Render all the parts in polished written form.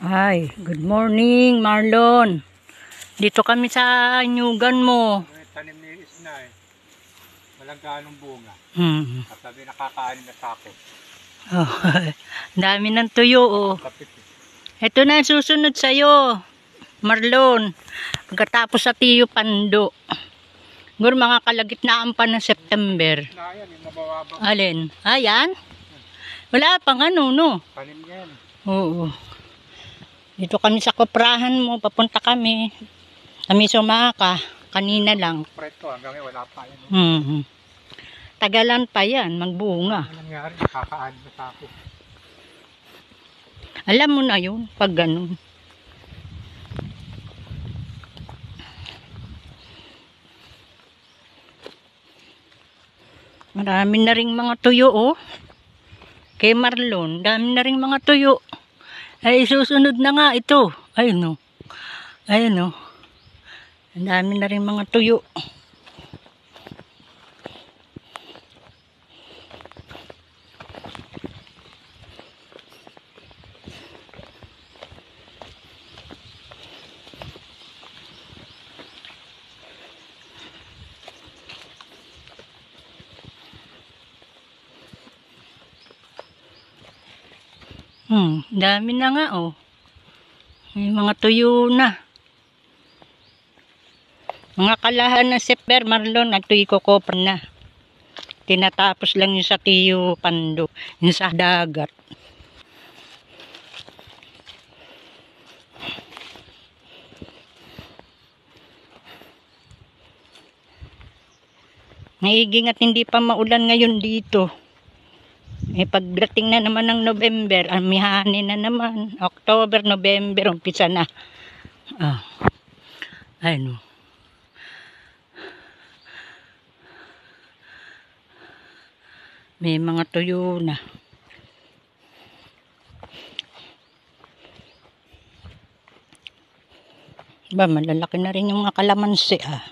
Ay, good morning, Marlon. Dito kami sa nyugan mo. Tanim ni Isnay. Walang ganong bunga. At sabi nakakain na sako. Oh, dami ng tuyo, oh. Kapit. Ito na ang susunod sa'yo, Marlon. Pagkatapos sa Tiyo Pando. Siguro mga kalagitnaan pa ng September. Na yan, yung mabababang. Alin? Ayan? Wala pang ano, no? Tanim yan. Oo. Dito kami sa koprahan mo. Papunta kami. Kami sumaka. Kanina lang. Preto hanggang ngayon wala pa yan. Tagalan pa yan. Magbunga. Ano nangyari? Nakakain na sako. Alam mo na yun. Pag ganun. Marami na ring mga tuyo, oh. Kay Marlon, dami na ring mga tuyo. Ay, susunod na nga ito. Ayun, oh. Ayun, oh. Ang dami na ring mga tuyo. Dami na nga, oh. May mga tuyo na. Mga kalahan ng September, Marlon, nagtuyo ko kopra na. Tinatapos lang yung sa Tiyo Pando, yung sa dagat. Naiging at hindi pa maulan ngayon dito. Pagdating na naman ng November, amihani na naman. October, November, umpisa na. Ayun. May mga tuyo na. Ba, malalaki na rin yung mga kalamansi, ah.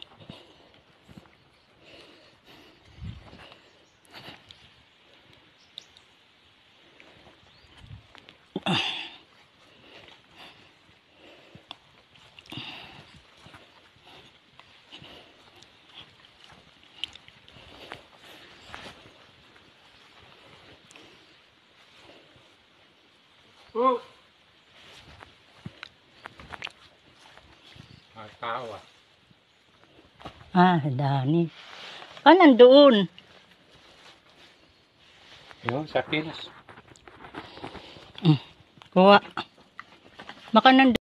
Oh! Tao Dani. Nandoon. Yun, sa Pinas. Kuha. Baka nandoon.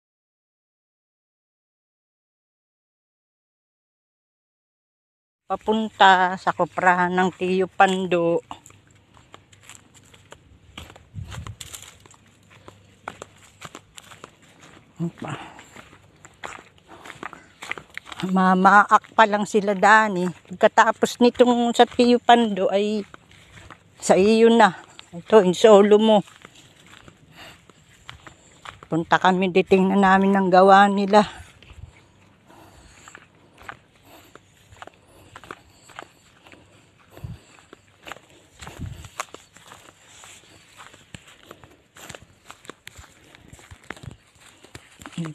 Papunta sa koprahan ng Tiyo Pando. Mamaak pa lang sila, Dani. Pagkatapos nitong sa Tiyo Pando ay sa iyo na. Ito, yung solo mo. Punta kami, ditingnan namin ang gawa nila.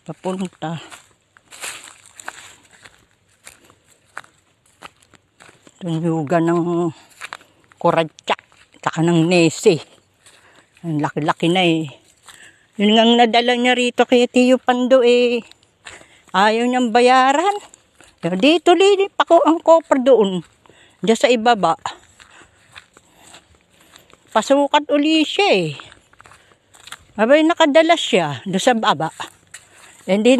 Papunta. Itong yuga ng kuradyak, saka ng nese. Ang laki-laki na eh. Yun nga nadala niya rito kay Tiyo Pando eh. Ayaw niyang bayaran. Dito lili pa ko ang kopra doon. Diyan sa ibaba. Pasukat uli siya eh. Abay nakadala siya doon sa baba. Hindi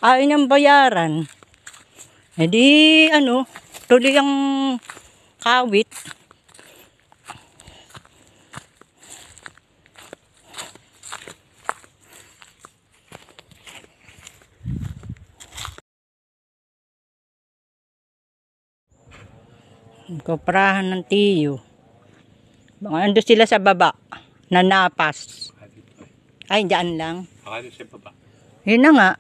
ayaw niyang bayaran. Tuloy ang kawit. Koprahan ng Tiyo. Ando sila sa baba. Nanapas. Ay, dyan lang. Akala siya baba. Yun na nga.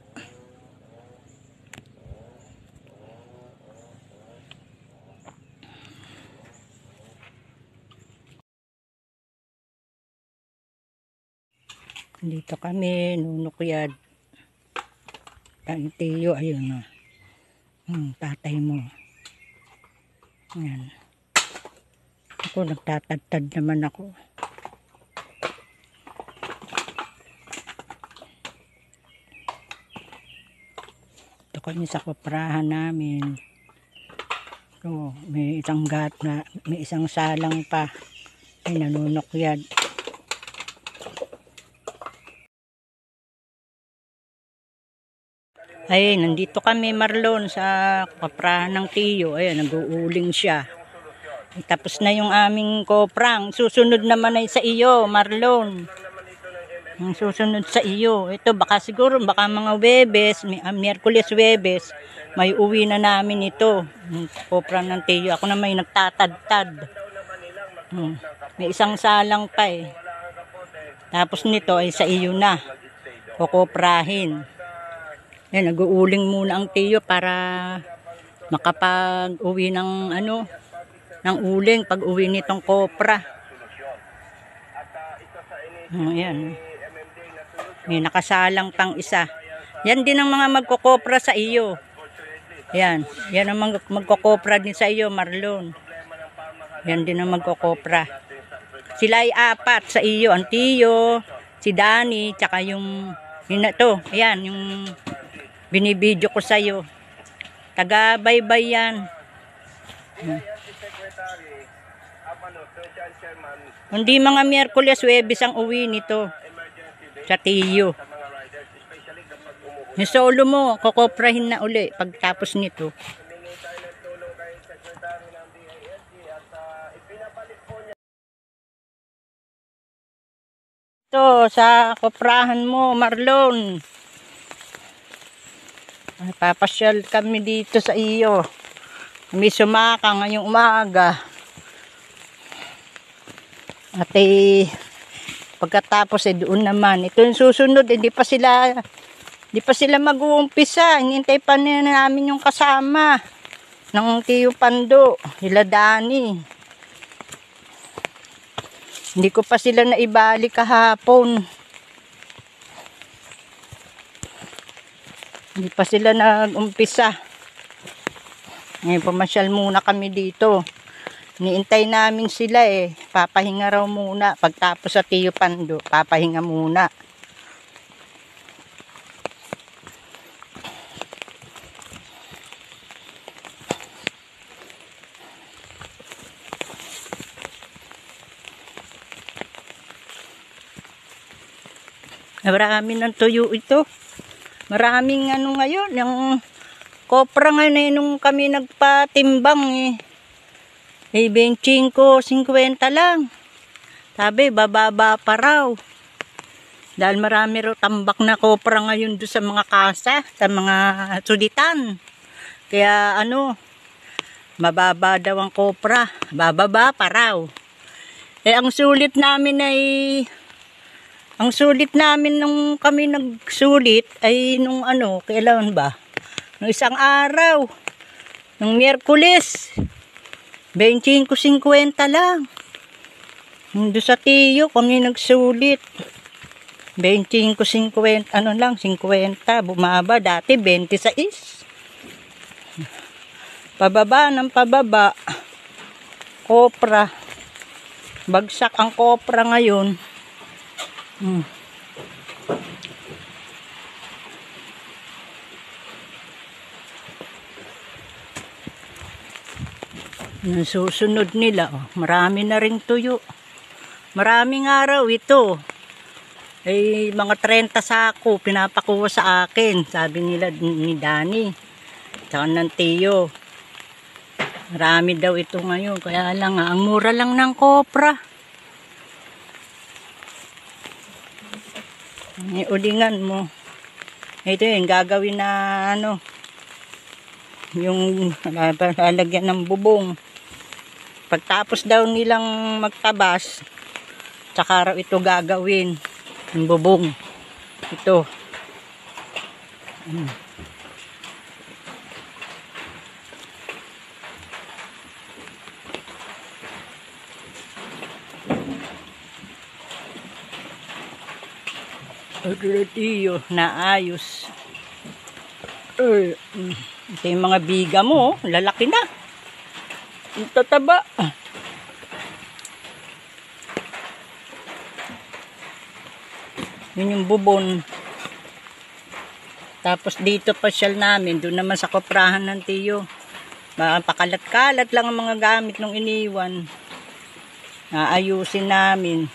Dito kami, nunukyad. Tiyo, ayun na. Tatay mo. Ayan. Ako, nagtatad-tad naman ako. Ito kami sa koprahan namin. Ito, may isang salang pa. Ay, nanunukyad. Ay, nandito kami, Marlon, sa koprahan ng Tiyo. Ayan, nag-uuling siya. Ay, tapos na yung aming koprang. Susunod naman ay sa iyo, Marlon. Ang susunod sa iyo. Ito, baka mga Webes, Miyerkules, Webes, may uwi na namin ito. Koprang ng Tiyo. Ako na may nagtatad-tad. May isang salang pa eh. Tapos nito ay sa iyo na. Kukoprahin. Yan, nag-uuling muna ang Tiyo para makapag-uwi ng ng uling pag uwi nitong kopra. Ayan. May nakasalang pang isa. Yan din ang mga magkokopra sa iyo. Yan. Yan ang magkokopra din sa iyo, Marlon. Yan din ang magkokopra. Sila ay 4 sa iyo. Ang Tiyo, si Danny, tsaka yung to. Ayan, yung binibidyo ko sa iyo. Taga-baybay yan. Hindi mga Miyerkules, Webes ang uwi nito. Sa Tiyo. Yung solo mo, kukoprahin na uli pagtapos nito. Ito, sa koprahan mo, Marlon. Papasyal kami dito sa iyo. May sumaka ngayong umaga. At pagkatapos doon naman. Ito yung susunod, hindi pa sila mag-uumpisa. Hinintay pa namin yung kasama ng Tiyo Pando, sila Danny. Hindi ko pa sila naibalik kahapon. Hindi pa sila nag-umpisa. Ngayon pamasyal muna kami dito. Niintay namin sila eh. Papahinga raw muna. Pagtapos sa Tiyo Pando, papahinga muna. Marami ng tuyo ito. Maraming ngayon. Yung kopra ngayon eh, nung kami nagpatimbang eh. 25, 50 lang. Sabi, bababa pa raw. Dahil marami raw tambak na kopra ngayon doon sa mga kasa, sa mga sulitan. Kaya mababa daw ang kopra. Bababa pa raw. Ang sulit namin nung kami nagsulit ay nung kailan ba? Nung isang araw. Nung Miyerkules. 25-50 lang. Doon sa Tiyo kami nagsulit. 25-50, 50. Bumaba dati 26. Pababa ng pababa. Kopra. Bagsak ang kopra ngayon. Susunod nila, marami na ring tuyo. Maraming araw ito. Ay mga 30 sako pinapakuha sa akin, sabi nila ni Danny. Tsaka ng Tiyo. Marami daw ito ngayon, kaya lang ang mura lang ng kopra. Ulingan mo. Ito yung gagawin na yung lalagyan ng bubong. Pagtapos daw nilang magtabas, tsaka raw ito gagawin yung bubong. Ito. Tiyo, naayos. Ito yung mga biga mo, lalaki na. Ang tataba. Yun yung bubon. Tapos dito pasyal namin, doon naman sa koprahan ng tiyo. Pakalat-kalat lang ang mga gamit nung iniwan. Naayusin namin.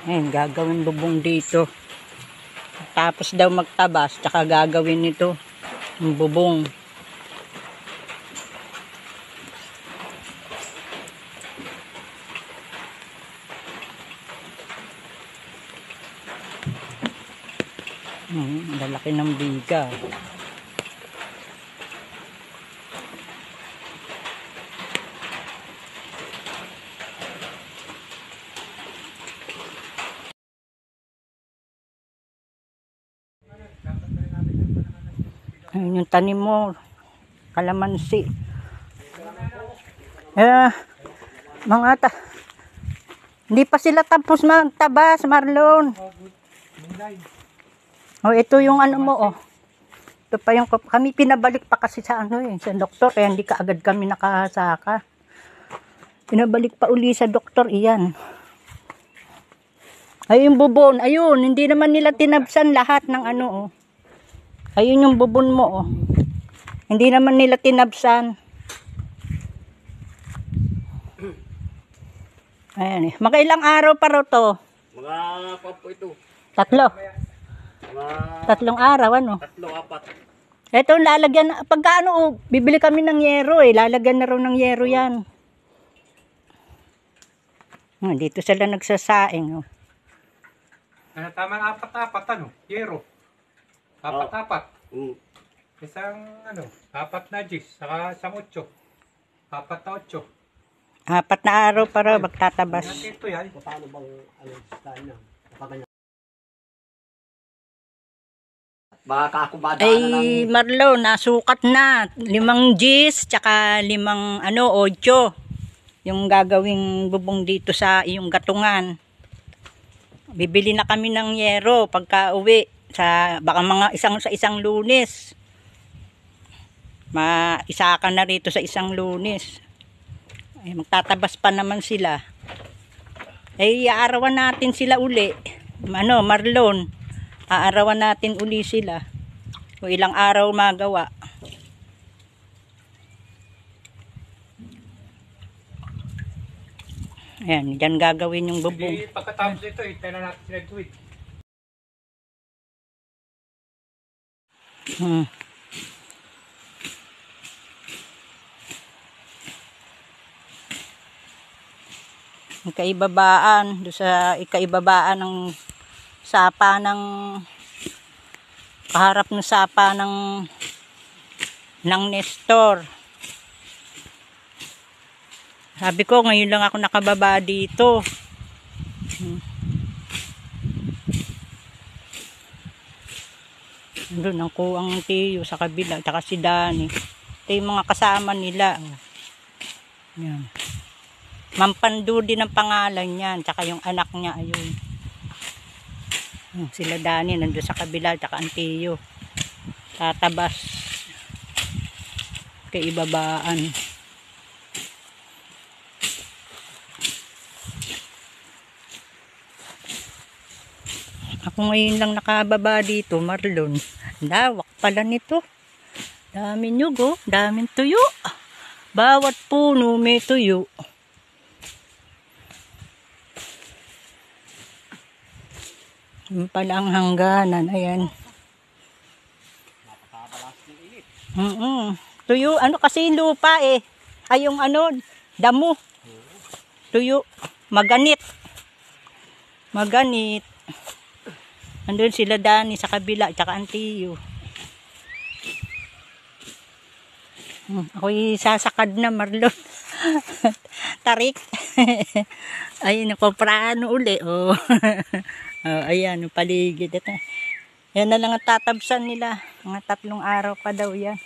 Ayun, gagawin bubong dito. Tapos daw magtabas, tsaka gagawin nito yung bubong. Lalaki ng biga. Ayun yung tanim mo, kalamansi. Hindi pa sila tapos magtabas, Marlon. Ito yung ano mo, Ito pa yung, kami pinabalik pa kasi sa sa doktor, kaya hindi kaagad kami nakasaka. Pinabalik pa uli sa doktor, iyan. Ayun yung bubon, ayun, hindi naman nila tinabsan lahat ng Ayun yung bubon mo, Hindi naman nila tinabsan. Ayan Magkailang araw pa raw to? Mga po ito. 3. 3 araw, 3-4. Ito, lalagyan, pagka bibili kami ng yero lalagyan na raw ng yero yan. Dito sila nagsasaing, Tama na 4-4, yero. 4-4. Isang 4 na gis, saka isang 8. 4 na 8. 4 na araw para magtatabas. Ito yan. Paano bang style niya? Baka akubada na lang. Ay, Marlo, nasukat na. 5 gis, tsaka 5, 8. Yung gagawing bubong dito sa iyong gatungan. Bibili na kami ng yero pagka uwi. Baka mga isang Lunes. Isa ka na rito sa isang Lunes. Ay, magtatabas pa naman sila. Ay, aarawan natin sila uli. Marlon, aarawan natin uli sila. O ilang araw magawa. Ayan, dyan gagawin yung bubong. Pagkatapos ito, tayo na natin sila tuwid. Ikaibabaan, doon sa ikaibabaan ng sapa ng kaharap ng sapa ng Nestor. Sabi ko, ngayon lang ako nakababa dito. Doon ang kuwang tiyo sa kabila, tsaka si Dani. Ito yung mga kasama nila. Yan. Mampandu din ang pangalan niyan, tsaka yung anak niya, ayun. Sila Dani, nandun sa kabila, tsaka ang tiyo. Tatabas. Kaibabaan. Ako ngayon lang nakababa dito, Marlon. Lawak pala nito. Daming nyug, daming tuyo. Bawat puno may tuyo. Yung pala ang hangganan, ayan. Tuyo, kasi lupa ay yung damo. Tuyo, maganit. Andun sila Dani sa kabila, tsaka ang tiyo. Ako'y sasakad na, Marlon. Tarik. Ayun, nakoprano uli. Ayan, paligid. Yan na lang ang tatabsan nila. Mga 3 araw pa daw yan.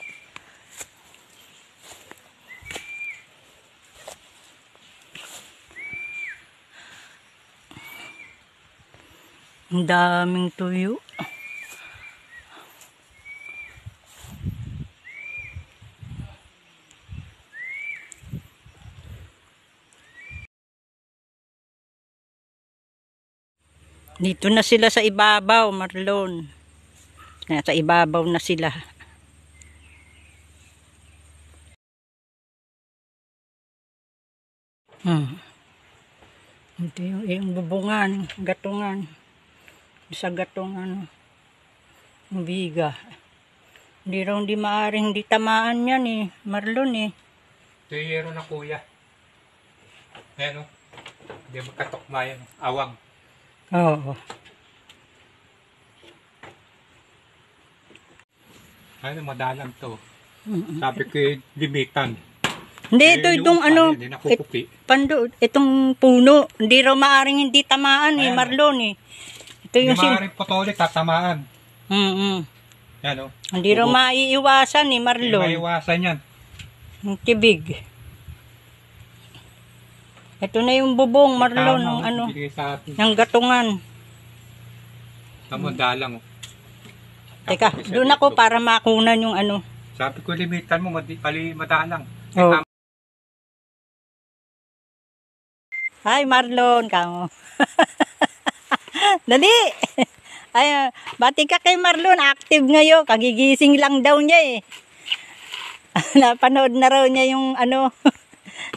Ang daming tuyo. Dito na sila sa ibabaw, Marlon. Nasa ibabaw na sila. Ito yung bubungan, gatungan. Sa gatungan, biga. Hindi maaring hindi tamaan yan eh, Marlon eh. Ito yung yero na kuya. Ayan o. Hindi magkatokma yan. Awang. Oo. Ano, madalang to. Sabi ko limitan. Hindi, ito itong ano, pando, itong puno. Hindi raw maaring hindi tamaan eh, Marlon eh. Ito Hindi yung maaaring putuli, tatamaan. Yan o. Hindi raw maiiwasan eh, Hindi Marlon. maiwasan yan. Ang tibig. Ito na yung bubong, Marlon, ng ano, ng gatungan. Tamo, dalang o. Teka, doon ako para makunan yung ano. Sabi ko, limitan mo, madalang. Oh. Hi, Marlon, kamo. Dali! Ay, bati ka kay Marlon, active ngayon. Kagigising lang daw niya eh. Napanood na raw niya yung ano,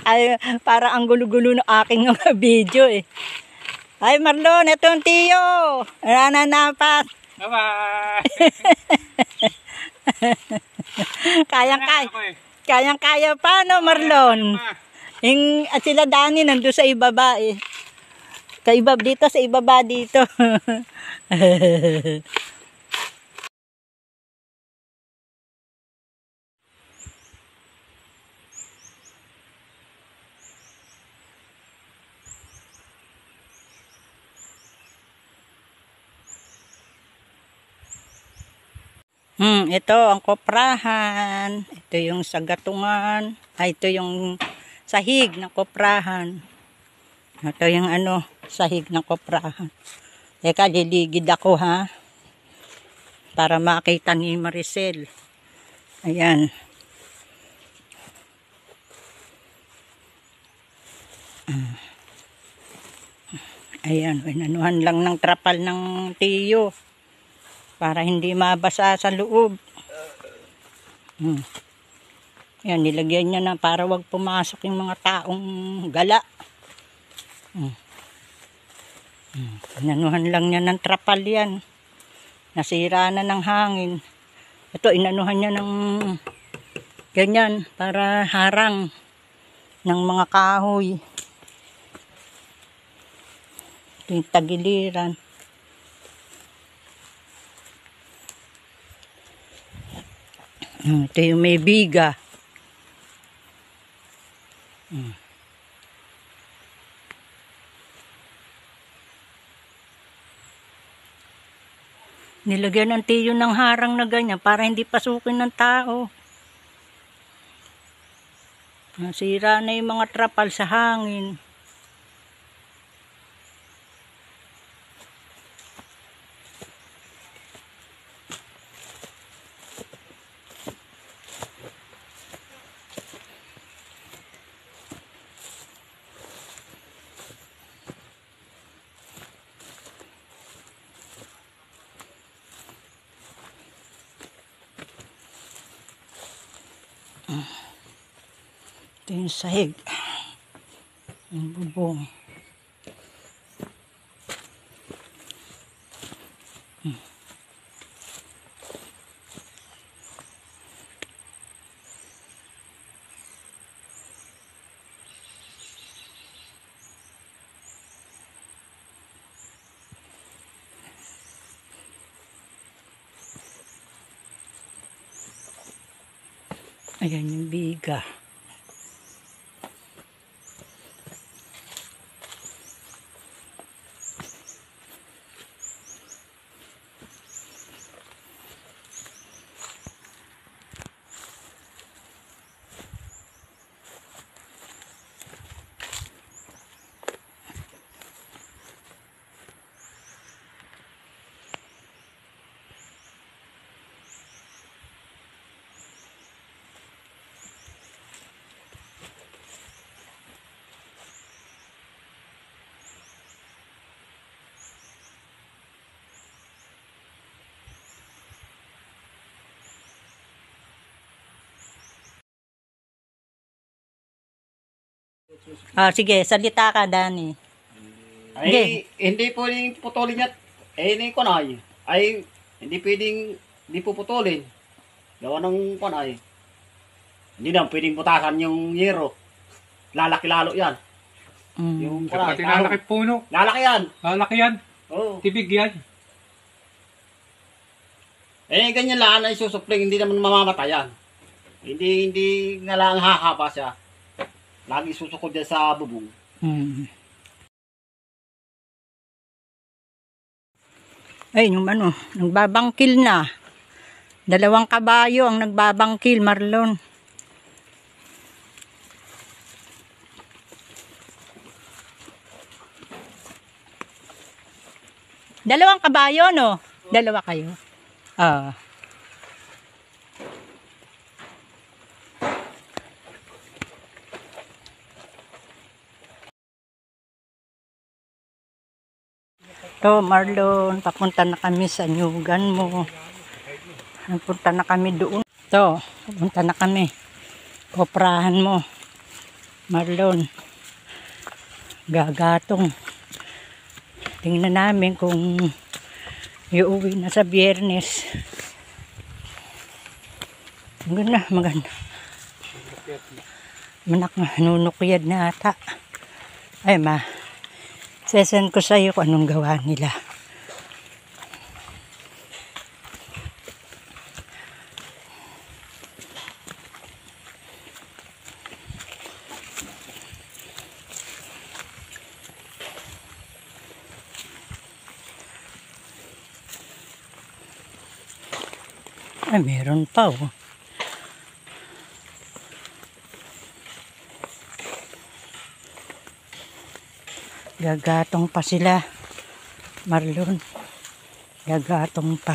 ay, para ang gulo-gulo ng aking mga video eh. Hi, Marlon, ito yung tiyo. Nananapas. Bye-bye! Kayang-kaya pa, no, Marlon? At sila Dani nandun sa ibaba eh. Dito sa ibaba dito. Ito ang koprahan. Ito yung sagatungan. Ito yung sahig ng koprahan. Ito yung ano, sahig ng koprahan. Teka, liligid ako ha. Para makita ni Maricel. Ayan. Ayan, inanuhan lang ng trapal ng tiyo. Para hindi mabasa sa loob. Yan, nilagyan niya na para wag pumasok yung mga taong gala. Inanuhan lang niya ng trapal yan. Nasira na ng hangin. Ito, inanuhan niya ng ganyan para harang ng mga kahoy. Ito yung tagiliran. Ito yung may biga. Nilagyan ng tiyo ng harang na ganyan para hindi pasukin ng tao. Nasira na yung mga trapal sa hangin. Ito yung sahig. Yung bubong. Ayan yung biga. Sige, salita ka, Dani. Ay, hindi pwedeng putulin yan. Ini kunay. Ay, hindi pwedeng, hindi puputulin. Gawa ng kunay. Hindi na pwedeng butasan yung yero. Lalaki lalo yan. Yung kunay. Pati lalaki puno. Lalaki yan. Lalaki yan. Oo. Tibig yan. Ganyan lang ay susupling, hindi naman mamamatayan. Hindi nga lang hahaba siya. Lagi susukod yan sa bubong. Ay, yung nagbabangkil na. 2 kabayo ang nagbabangkil, Marlon. Dalawang kabayo, no? 2 kayo. Marlon, papunta na kami sa nyugan mo. Papunta na kami doon. Papunta na kami. Koprahan mo, Marlon. Gagatong. Tingnan namin kung iuwi na sa Biyernes. Maganda. Manak nunukyad na ata. Ay sesend ko sa iyo kung anong gawa nila. Ay, meron pa Gagatong pa sila, Marlon. Gagatong pa.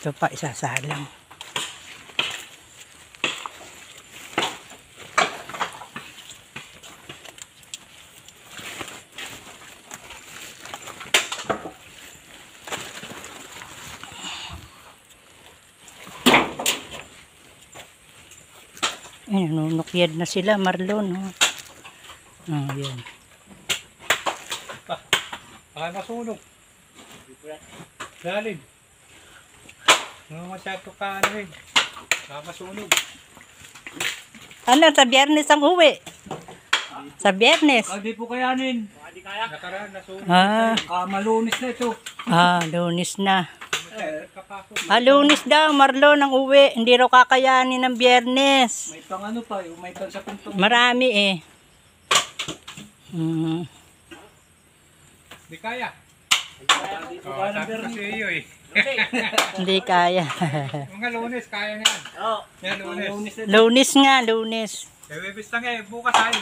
Ito pa, isasalang. Ay, nanunukyad na sila, Marlon. Yan. Baka masunog. Lalim. Masyado ka baka masunog. Sa Biyernes ang uwi? Sa Biyernes? Hindi po kayanin. Hindi kaya. Nakaraan, nasunog. Malunis na ito. Lunis na. Lunis daw, Marlon ang uwi. Hindi raw kakayanin ng Biyernes. May pang pa, may pang sa puntong. Marami Hindi kaya. Sabi kasi iyo Hindi kaya. Mga Lunes, kaya na yan. Yan, Lunes. Lunis nga, Lunis. Webis lang bukas ay.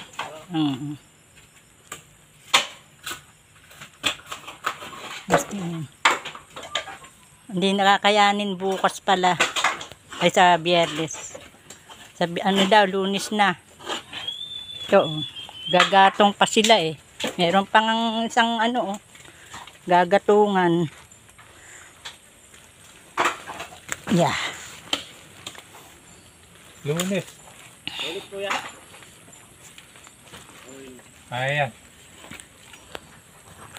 Basta hindi nakakayanin bukas pala. Ay sa Biyernes. Lunis na. Ito, gagatong pa sila Meron pang isang gagatungan. Yeah. Lunes. Lunes po yan. Ayan.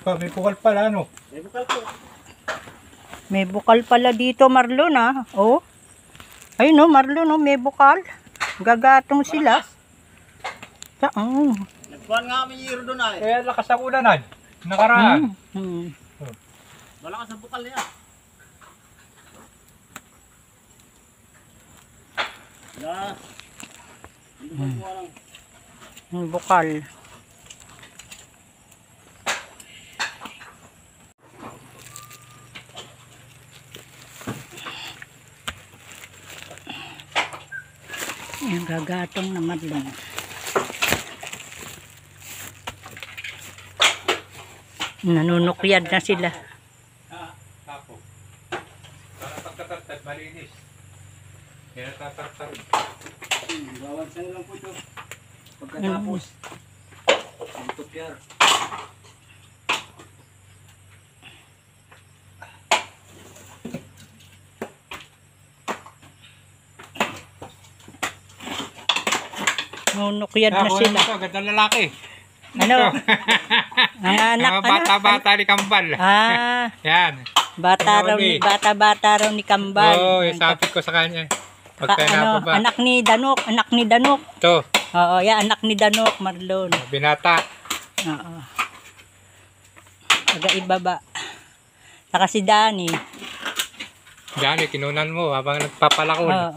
May bukal pala, May bukal po. May bukal pala dito, Marlon, Ayun, Marlon, may bukal. Gagatong sila. Nagpuan nga kami yero doon Kaya lakas ang ulanan. Nakaraan. Malakas ang bukal niya. May bukal. Yung gagatong na Marlon. Nanunukyad na sila. Tapo. Para pagkatatad, malinis. Yan ang tatartar. Bawal sa'yo lang po ito. Pagkatapos. Ang tupyar. Nanunukyad na sila. Ito, gandang lalaki. Ano? Ang anak, Mga bata-bata ni Kambal. Yan. Bata-bata raw ni Kambal. Oo, yung sabi ko sa kanya. Pagka ba? Anak ni Danok. Ito, Oo, yan, anak ni Danok, Marlon. binata. Oo. Ibaba. Saka si Danny. Diyan, kinunan mo habang nagpapalakon. Oo.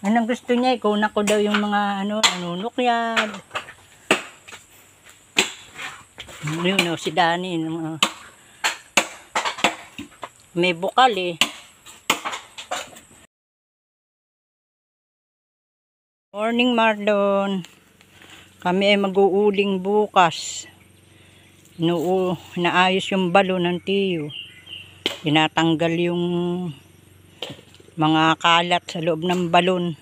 Anong gusto niya? Kunan ko daw yung mga nanunukyad. Yun, si Danny. May bukal eh. Morning, Marlon. Kami ay mag-uuling bukas. Naayos yung balon ng tiyo. Tinatanggal yung mga kalat sa loob ng balon.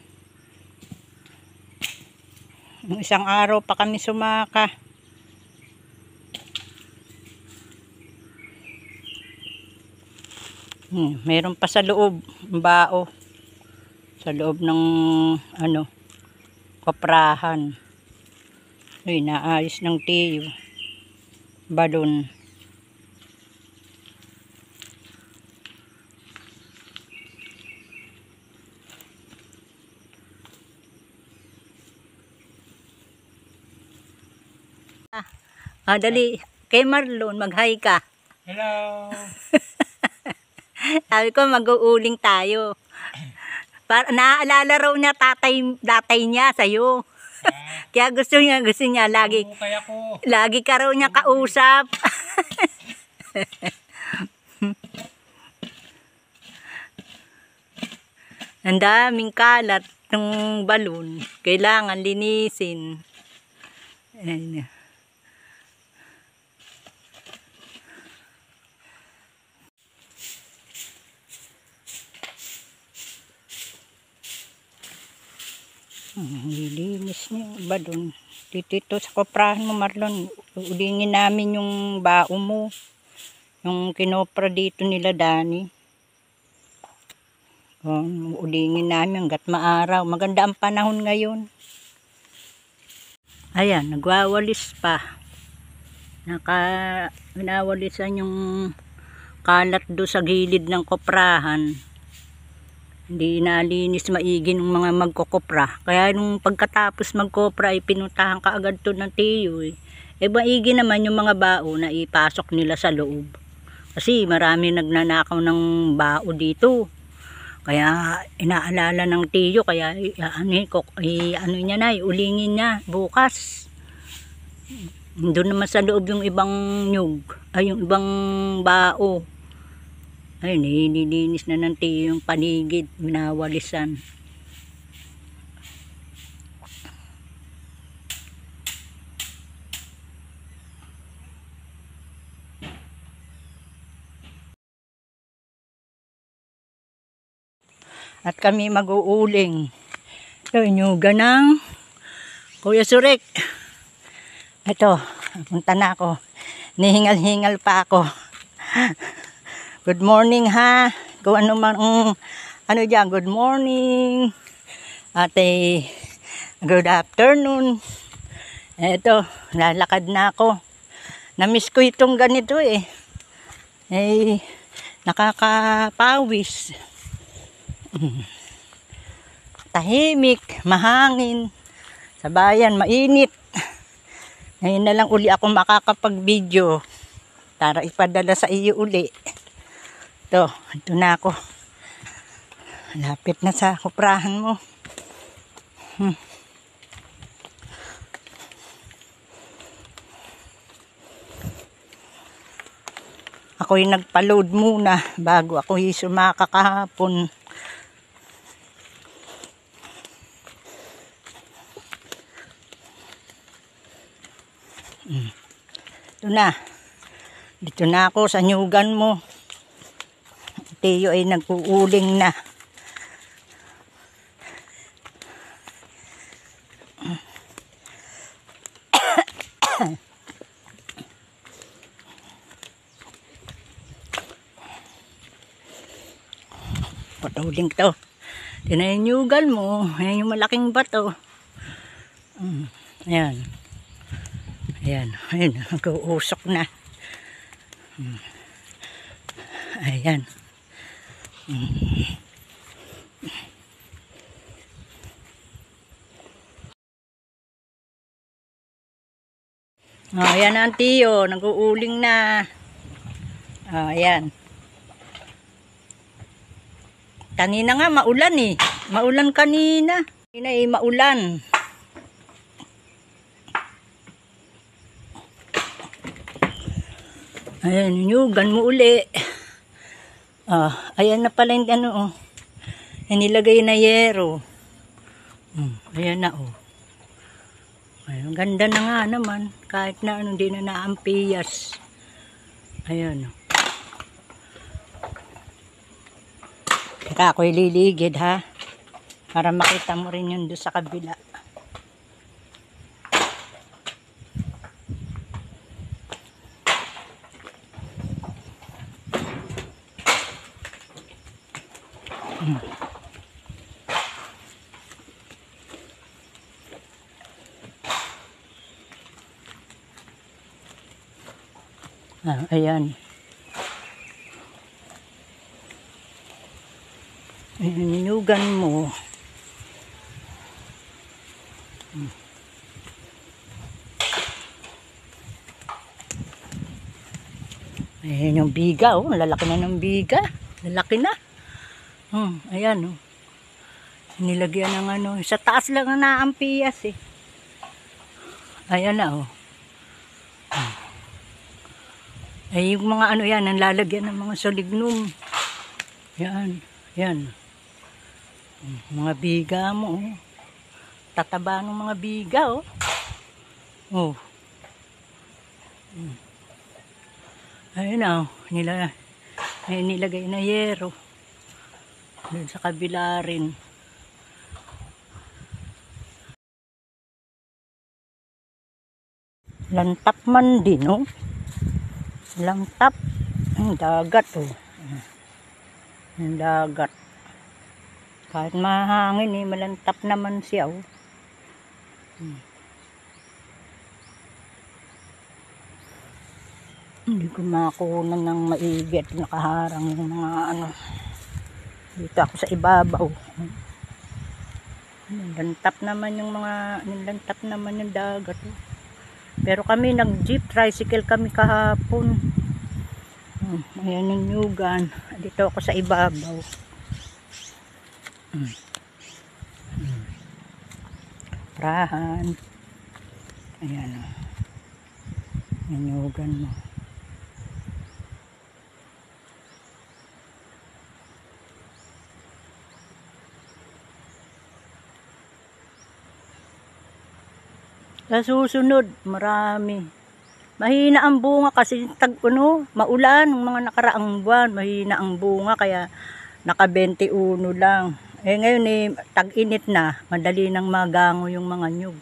Isang araw pa kami sumaka. Meron pa sa loob, bao. Sa loob ng koprahan. Naayos ng tiyo. Balon. Dali. Kay Marlon, mag-hi ka. Hello. Sabi ko, mag-uuling tayo. Naaalala raw niya tatay niya sa'yo. Kaya gusto niya lagi. Kaya ko. Lagi ka raw niya kausap. Ang daming kalat ng balon. Kailangan linisin. Ayun. Nilinis niya yung balon. Dito sa koprahan mo, Marlon, ulingin namin yung bao mo. Yung kinopra dito nila, Dani. Ulingin namin hanggat maaraw. Maganda ang panahon ngayon. Ayan, nagwawalis pa. Winawalisan yung kalat do sa gilid ng koprahan. Hindi nalinis maigi ng mga magkokopra. Kaya nung pagkatapos magkopra ay pinuntahan ka agad to ng tiyo eh. Maigi naman yung mga bao na ipasok nila sa loob. Kasi marami nagnanakaw ng bao dito. Kaya inaalala ng tiyo, kaya niya na, ulingin niya bukas. Doon naman sa loob yung ibang nyug, yung ibang bao. Ay, nililinis na ng tiyo yung paligid, minawalisan. At kami mag-uuling. Ito, inyuga ng Kuya Surek. Ito, punta na ako. Nihingal-hingal pa ako. Good morning ha. Kung ano man, dyan, good morning. Ate, good afternoon. Ito, lalakad na ako. Namiss ko itong ganito eh. Nakakapawis. Tahimik, mahangin. Sa bayan, mainit. Ngayon na lang uli ako makakapag-video. Para ipadala sa iyo uli. Ito na ako. Lapit na sa kuprahan mo. Ako'y nagpa-load muna bago ako'y sumaka kahapon. Ito na. Dito na ako sa nyugan mo. Tiyo ay nag-uuling na. Patuling to. Tinayugan mo. Ayan yung malaking bato. Ayan. Ayan. Ayan. Nag-uusok na. Ayan. Ayan na ang tiyo. Nag-uuling na. Ayan. Kanina nga maulan eh. Maulan kanina. Kanina eh maulan. Ayan, nyugan mo uli. Ayan na pala yung ano oh. Ayan, nilagay na yero. Ayan na oh. Ayan, ganda na nga naman. Kahit na ano, hindi na naampiyas. Ayan oh. Teka, ako'y liligid ha. Para makita mo rin yun doon sa kabila. Ayan. Ninugan mo. Ayan yung biga oh. Lalaki na ng biga. Lalaki na. Ayan oh. Nilagyan ng ano. Sa taas lang na naampiyas eh. Ayan na oh. Ay yung mga ano yan. Ang lalagyan ng mga solignum. Yan. Yan. Mga biga mo oh. Tataba ng mga biga oh. Oh. Ayun na oh. Nilagay na yero. Doon sa kabila rin. Lantap man din oh. Lantap. Ang dagat oh. Ang dagat. Kahit mahangin eh, malantap naman siya oh. Hindi ko makunan ng maigi at nakaharang yung mga ano. Dito ako sa ibabaw. Lantap naman yung mga, lantap naman yung dagat oh. Pero kami nag-jeep, tricycle kami kahapon. Ayan yung nyugan. Dito ako sa ibabaw. Prahan. Ayan o. Yung nyugan mo. Sa susunod, marami. Mahina ang bunga kasi maulan ng mga nakaraang buwan. Mahina ang bunga kaya naka 21 lang. Eh ngayon eh, tag-init na. Madali nang magango yung mga nyug.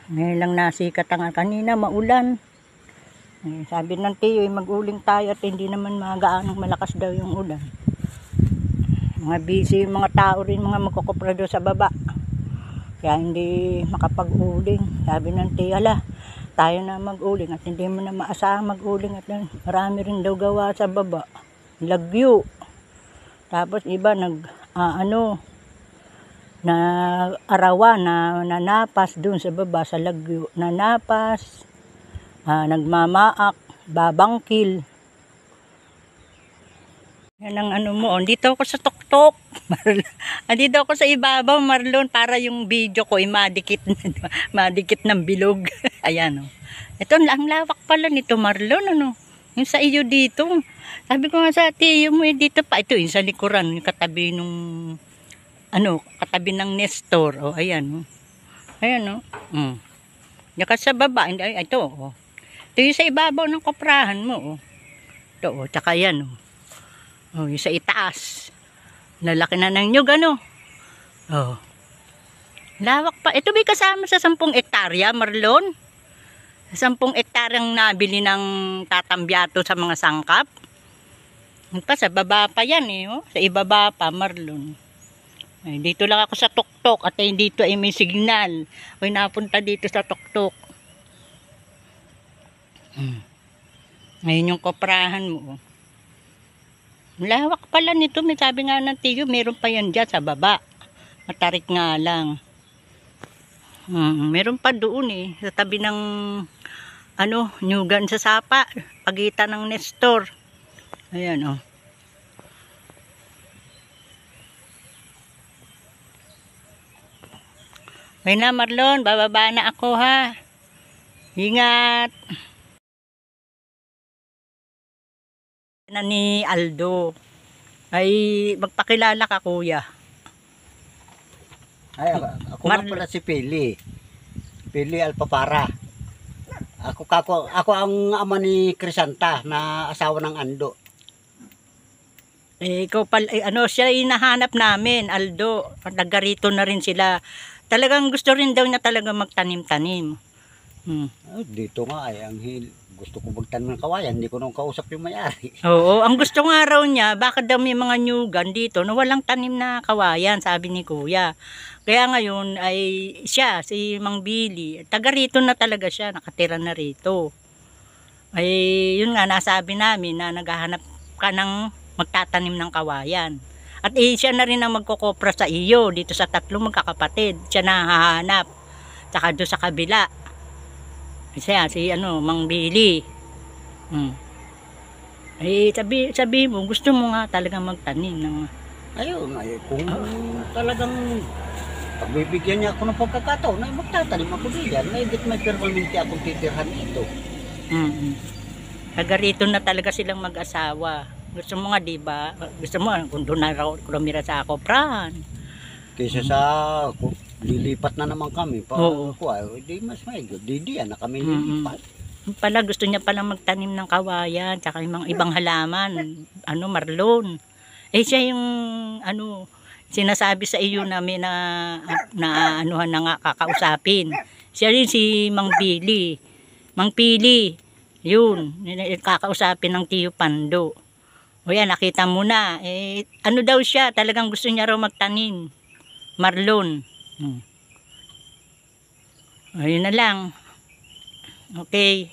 Ngayon lang nasikat ang kanina, maulan. Sabi ng tiyo, mag-uling tayo at hindi naman magaanong malakas daw yung ulan. Mga busy yung mga tao rin, mga magkukuprado sa baba. Kaya hindi makapag-uling. Sabi ng tiyo, tayo na mag-uling at hindi mo na maasahan mag-uling at marami rin daw gawa sa baba. Lagyo. Tapos iba na arawan na nanapas dun sa baba sa lagyo. Nanapas. Nagmamaak, babangkil. Yan ang ano mo. Dito ako sa tuktok. Dito ako sa ibabaw, Marlon, para yung video ko ay madikit ng bilog. Ayan o. Ito, ang lawak pala nito, Marlon. Ano? Yung sa iyo dito. Sabi ko nga sa tiyo mo, dito pa. Ito, yung sa likuran, yung katabi nung katabi ng Nestor. O, ayan. Ayan, Yaka sa baba, ito, Ito yung sa ibabaw ng koprahan mo, Ito, tsaka yan, yung sa itaas. Lalaki na ng nyug, Lawak pa. Ito ba kasama sa 10 hektarya, Marlon? 10 hektaryang nabili ng tatambyato sa mga sangkap. Sa baba pa yan, Sa ibaba pa, Marlon. Ay, dito lang ako sa tuktok at dito ay may signal. Ay, napunta dito sa tuktok. Ngayon yung koprahan mo. Lawak pala nito. May sabi nga ng tiyo, meron pa yan dyan sa baba. Matarik nga lang. Meron pa doon sa tabi ng nyugan sa sapa, pagitan ng Nestor. Ayan May na Marlon, bababa na ako ha. Ingat. Na ni Aldo. Ay magpakilala ka kuya. Ay, ako nga pala si Pili. Pili Alpapara. Ako ang ama ni Crisanta na asawa ng Ando. Ikaw pala, siya hinahanap namin, Aldo. Nagarito na rin sila. Talagang gusto rin daw niya talaga magtanim-tanim. Dito nga gusto ko magtanim ng kawayan, hindi ko nung kausap yung may-ari. Oo, ang gusto nga raw niya, bakit daw may mga nyugan dito na walang tanim na kawayan, sabi ni kuya. Kaya ngayon ay siya, si Mang Billy, taga rito na talaga siya, nakatira na rito. Ay yun nga, nasabi namin na naghahanap ka ng magtatanim ng kawayan. At siya na rin ang magkukopra sa iyo, dito sa 3 magkakapatid. Siya na hahanap. Tsaka doon sa kabila. Siya, si Mang Billy. Sabi mo, gusto mo nga talagang magtanim ng... Ayun, kung talagang pagbibigyan niya ako ng pagkakataon, ay magtatanim ako diyan. May permanente akong titirhan ito. Taga rito na talaga silang mag-asawa. Gusto mo nga, diba? Gusto mo, kung doon na kumira sa koprahan. Kaysa sa lilipat na naman kami. Di mas may diyan na kami lilipat. Pala, gusto niya palang magtanim ng kawayan, tsaka yung mga ibang halaman. Marlon. Siya yung, sinasabi sa iyo namin na nga kakausapin. Siya rin si Mang Billy. Mang Pili. Yun, kakausapin ng Tiyo Pando. O yan, nakita mo na. Daw siya, talagang gusto niya raw magtanim. Marlon. Ayun na lang. Okay.